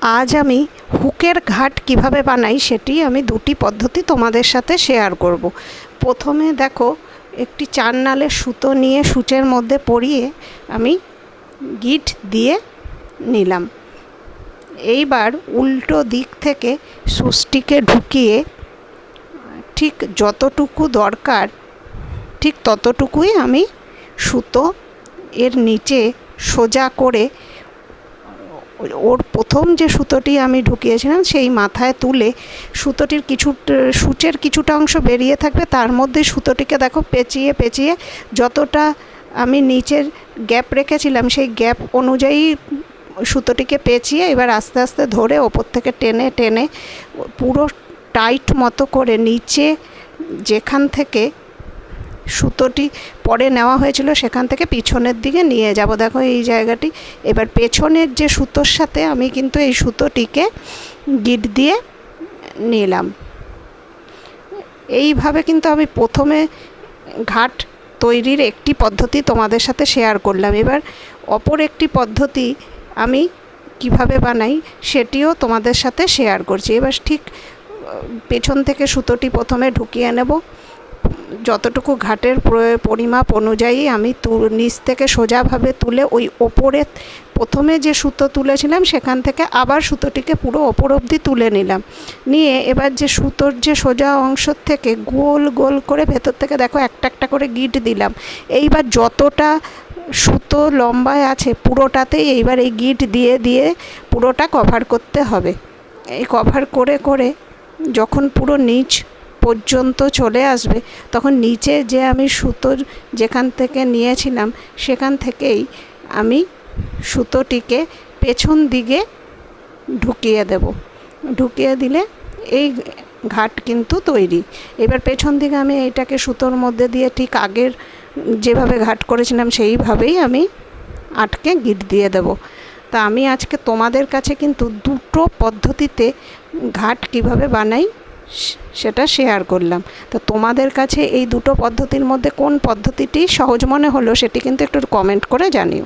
আজ আমি হুকের ঘাট কিভাবে বানাই সেটি আমি দুটি পদ্ধতি তোমাদের সাথে শেয়ার করব। প্রথমে দেখো, একটি 4 নালের সুতো নিয়ে সূচের মধ্যে পরিয়ে আমি গিট দিয়ে নিলাম। এইবার উল্টো দিক থেকে সুচটিকে ঢুকিয়ে ঠিক যতটুকু দরকার ঠিক ততটুকুই আমি সুতো এর নিচে সোজা করে ওর প্রথম যে সুতোটি আমি ঢুকিয়েছিলাম সেই মাথায় তুলে সুতোটির সূচের কিছুটা অংশ বেরিয়ে থাকবে, তার মধ্যে সুতোটিকে দেখো পেঁচিয়ে পেঁচিয়ে যতটা আমি নিচের গ্যাপ রেখেছিলাম সেই গ্যাপ অনুযায়ী সুতোটিকে পেঁচিয়ে এবার আস্তে আস্তে ধরে ওপর থেকে টেনে টেনে পুরো টাইট মতো করে নিচে যেখান থেকে সুতোটি পরে নেওয়া হয়েছিল সেখান থেকে পিছনের দিকে নিয়ে যাব। দেখো এই জায়গাটি, এবার পেছনের যে সুতোর সাথে আমি কিন্তু এই সুতোটিকে গিট দিয়ে নিলাম। এইভাবে কিন্তু আমি প্রথমে ঘাট তৈরির একটি পদ্ধতি তোমাদের সাথে শেয়ার করলাম। এবার অপর একটি পদ্ধতি আমি কিভাবে বানাই সেটিও তোমাদের সাথে শেয়ার করছি। এবার ঠিক পেছন থেকে সুতোটি প্রথমে ঢুকিয়ে নেব। যতটুকু ঘাটের পরিমাপ অনুযায়ী আমি নিচ থেকে সোজাভাবে তুলে ওই ওপরে প্রথমে যে সুতো তুলেছিলাম সেখান থেকে আবার সুতোটিকে পুরো ওপর অবধি তুলে নিলাম। নিয়ে এবার যে সুতোর যে সোজা অংশ থেকে গোল গোল করে ভেতর থেকে দেখো একটা একটা করে গিট দিলাম। এইবার যতটা সুতো লম্বায় আছে পুরোটাতেই এইবার এই গিট দিয়ে দিয়ে পুরোটা কভার করতে হবে। এই কভার করে করে যখন পুরো নিচ পর্যন্ত চলে আসবে তখন নিচে যে আমি সুতোর যেখান থেকে নিয়েছিলাম সেখান থেকেই আমি সুতোটিকে পেছন দিকে ঢুকিয়ে দেব। ঢুকিয়ে দিলে এই ঘাট কিন্তু তৈরি। এবার পেছন দিকে আমি এইটাকে সুতোর মধ্যে দিয়ে ঠিক আগের যেভাবে ঘাট করেছিলাম সেইভাবেই আমি আটকে গিট দিয়ে দেব। তা আমি আজকে তোমাদের কাছে কিন্তু দুটো পদ্ধতিতে ঘাট কিভাবে বানাই সেটা শেয়ার করলাম। তো তোমাদের কাছে এই দুটো পদ্ধতির মধ্যে কোন পদ্ধতিটি সহজ মনে হলো সেটি কিন্তু একটু কমেন্ট করে জানিও।